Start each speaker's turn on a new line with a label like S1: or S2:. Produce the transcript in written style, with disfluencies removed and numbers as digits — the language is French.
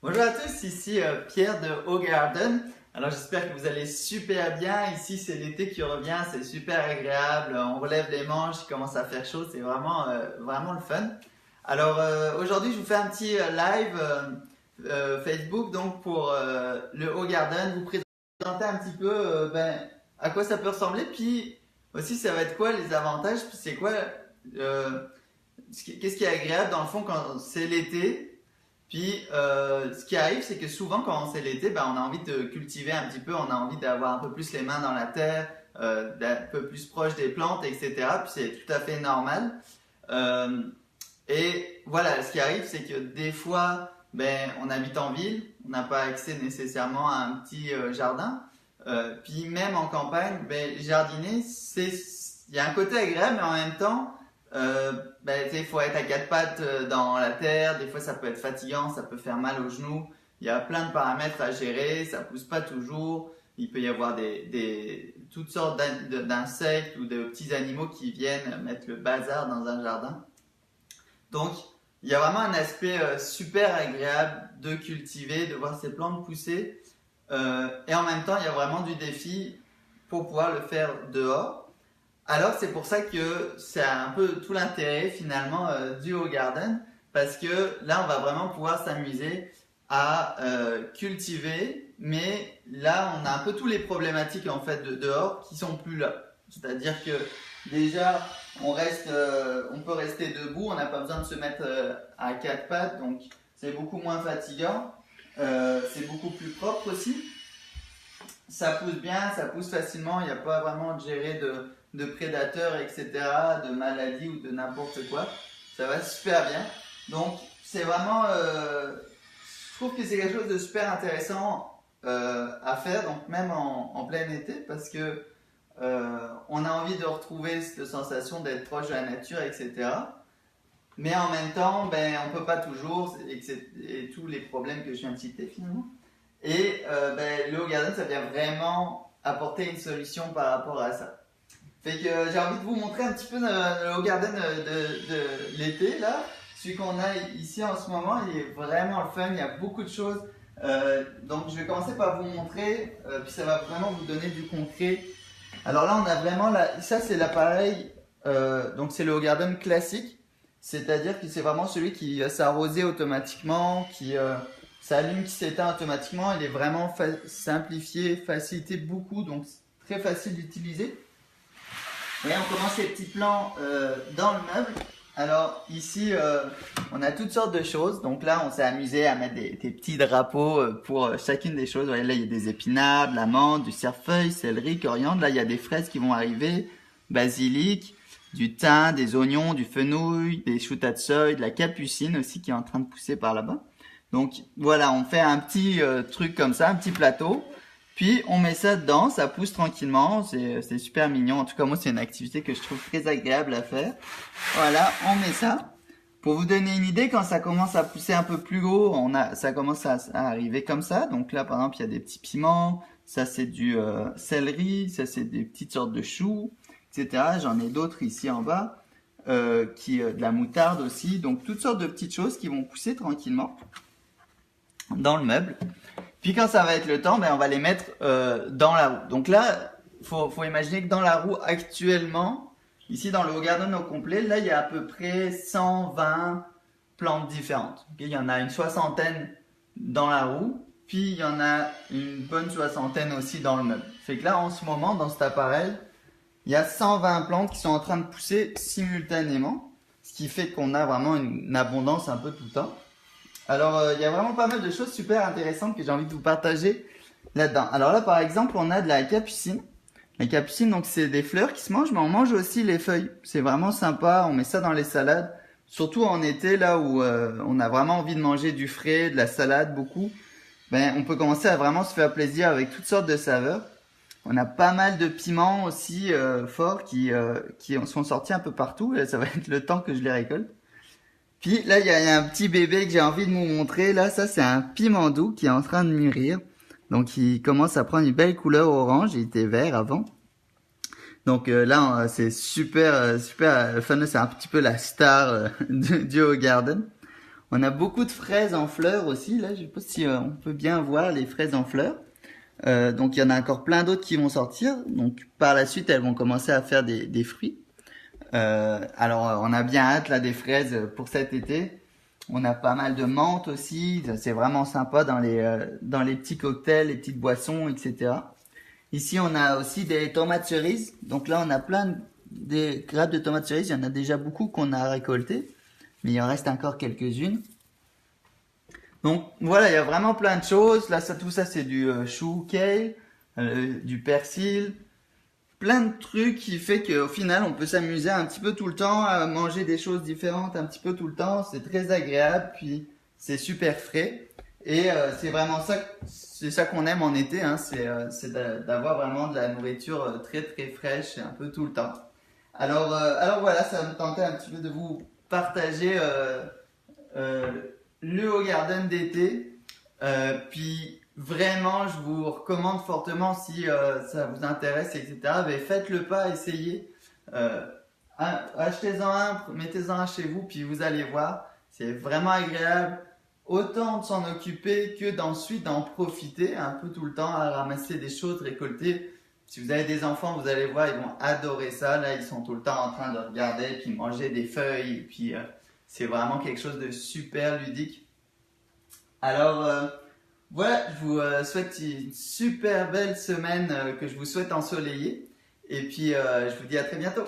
S1: Bonjour à tous, ici Pierre de Haut Garden. Alors j'espère que vous allez super bien. Ici c'est l'été qui revient, c'est super agréable. On relève les manches, il commence à faire chaud, c'est vraiment le fun. Alors aujourd'hui je vous fais un petit live Facebook donc pour le Haut Garden, vous présenter un petit peu à quoi ça peut ressembler, puis aussi ça va être quoi les avantages, puis c'est quoi euh, qu'est-ce qui est agréable dans le fond quand c'est l'été. Puis, ce qui arrive, c'est que souvent, quand c'est l'été, ben, on a envie de cultiver un petit peu, on a envie d'avoir un peu plus les mains dans la terre, d'un peu plus proche des plantes, etc. Puis c'est tout à fait normal. Euh, et voilà, ce qui arrive, c'est que des fois, ben, on habite en ville, on n'a pas accès nécessairement à un petit jardin. Puis même en campagne, ben, jardiner, il y a un côté agréable, mais en même temps, il faut être à quatre pattes dans la terre. Des fois, ça peut être fatigant, ça peut faire mal aux genoux. Il y a plein de paramètres à gérer, ça pousse pas toujours. Il peut y avoir toutes sortes d'insectes ou de petits animaux qui viennent mettre le bazar dans un jardin. Donc, il y a vraiment un aspect super agréable de cultiver, de voir ces plantes pousser. Et en même temps, il y a vraiment du défi pour pouvoir le faire dehors. Alors, c'est pour ça que c'est un peu tout l'intérêt finalement du Haut Garden, parce que là, on va vraiment pouvoir s'amuser à cultiver, mais là, on a un peu tous les problématiques en fait de dehors qui sont plus là. C'est-à-dire que déjà, on peut rester debout, on n'a pas besoin de se mettre à quatre pattes, donc c'est beaucoup moins fatigant, c'est beaucoup plus propre aussi. Ça pousse bien, ça pousse facilement, il n'y a pas vraiment de gérer de prédateurs, etc., de maladies ou de n'importe quoi. Ça va super bien. Donc, c'est vraiment, je trouve que c'est quelque chose de super intéressant à faire, donc même en plein été, parce que on a envie de retrouver cette sensation d'être proche de la nature, etc. Mais en même temps, ben, on ne peut pas toujours, et tous les problèmes que je viens de citer finalement. Et le Haut Garden, ça vient vraiment apporter une solution par rapport à ça. Fait que j'ai envie de vous montrer un petit peu le Haut Garden de l'été, là. Celui qu'on a ici en ce moment, il est vraiment le fun, il y a beaucoup de choses. Donc je vais commencer par vous montrer, puis ça va vraiment vous donner du concret. Alors là, on a vraiment, ça c'est l'appareil, donc c'est le Haut Garden classique. C'est-à-dire que c'est vraiment celui qui va s'arroser automatiquement, qui s'allume, qui s'éteint automatiquement. Il est vraiment simplifié, facilité beaucoup, donc très facile d'utiliser. Et on commence les petits plans dans le meuble. Alors ici, on a toutes sortes de choses. Donc là, on s'est amusé à mettre des petits drapeaux pour chacune des choses. Voyez, là, il y a des épinards, de la menthe, du cerfeuil, céleri, coriandre. Là, il y a des fraises qui vont arriver, basilic, du thym, des oignons, du fenouil, des choux tatsoi, de la capucine aussi qui est en train de pousser par là-bas. Donc voilà, on fait un petit truc comme ça, un petit plateau. Puis on met ça dedans, ça pousse tranquillement, c'est super mignon. En tout cas, moi, c'est une activité que je trouve très agréable à faire. Voilà, on met ça. Pour vous donner une idée, quand ça commence à pousser un peu plus haut, ça commence à arriver comme ça. Donc là, par exemple, il y a des petits piments, ça c'est du céleri, ça c'est des petites sortes de choux, etc. J'en ai d'autres ici en bas, de la moutarde aussi. Donc toutes sortes de petites choses qui vont pousser tranquillement dans le meuble. Puis quand ça va être le temps, ben on va les mettre dans la roue. Donc là, faut imaginer que dans la roue actuellement, ici dans le Haut Garden au complet, là il y a à peu près 120 plantes différentes. Okay, il y en a une soixantaine dans la roue, puis il y en a une bonne soixantaine aussi dans le meuble. Fait que là en ce moment, dans cet appareil, il y a 120 plantes qui sont en train de pousser simultanément, ce qui fait qu'on a vraiment une abondance un peu tout le temps. Alors, il y a vraiment pas mal de choses super intéressantes que j'ai envie de vous partager là-dedans. Alors là, par exemple, on a de la capucine. La capucine, donc, c'est des fleurs qui se mangent, mais on mange aussi les feuilles. C'est vraiment sympa. On met ça dans les salades. Surtout en été, là où on a vraiment envie de manger du frais, de la salade, beaucoup. Ben, on peut commencer à vraiment se faire plaisir avec toutes sortes de saveurs. On a pas mal de piments aussi forts qui sont sortis un peu partout. Et ça va être le temps que je les récolte. Puis là, il y a un petit bébé que j'ai envie de vous montrer. Là, ça, c'est un piment doux qui est en train de mûrir. Donc, il commence à prendre une belle couleur orange. Il était vert avant. Donc là, c'est super fun. C'est un petit peu la star du Haut Garden. On a beaucoup de fraises en fleurs aussi. Là, je sais pas si on peut bien voir les fraises en fleurs. Donc il y en a encore plein d'autres qui vont sortir. Donc par la suite, elles vont commencer à faire des fruits. Alors on a bien hâte là des fraises pour cet été. On a pas mal de menthe aussi. C'est vraiment sympa dans les petits cocktails, les petites boissons, etc. Ici on a aussi des tomates cerises. Donc là on a des grappes de tomates cerises. Il y en a déjà beaucoup qu'on a récoltées, mais il en reste encore quelques-unes. Donc voilà, il y a vraiment plein de choses. Là, tout ça, c'est du chou kale, du persil, plein de trucs qui fait qu'au final, on peut s'amuser un petit peu tout le temps à manger des choses différentes un petit peu tout le temps. C'est très agréable, puis c'est super frais. Et c'est vraiment ça, c'est ça qu'on aime en été, hein, c'est d'avoir vraiment de la nourriture très très fraîche un peu tout le temps. Alors voilà, ça me tentait un petit peu de vous partager euh, le Haut Garden d'été. Puis vraiment, je vous recommande fortement si ça vous intéresse, etc. Mais faites le pas, essayez. Euh, Achetez-en un, mettez-en un chez vous, puis vous allez voir. C'est vraiment agréable. Autant de s'en occuper que d'ensuite d'en profiter un peu tout le temps à ramasser des choses, récolter. Si vous avez des enfants, vous allez voir, ils vont adorer ça. Là, ils sont tout le temps en train de regarder, puis manger des feuilles. Et puis, c'est vraiment quelque chose de super ludique. Alors, voilà, je vous souhaite une super belle semaine que je vous souhaite ensoleillée. Et puis, je vous dis à très bientôt.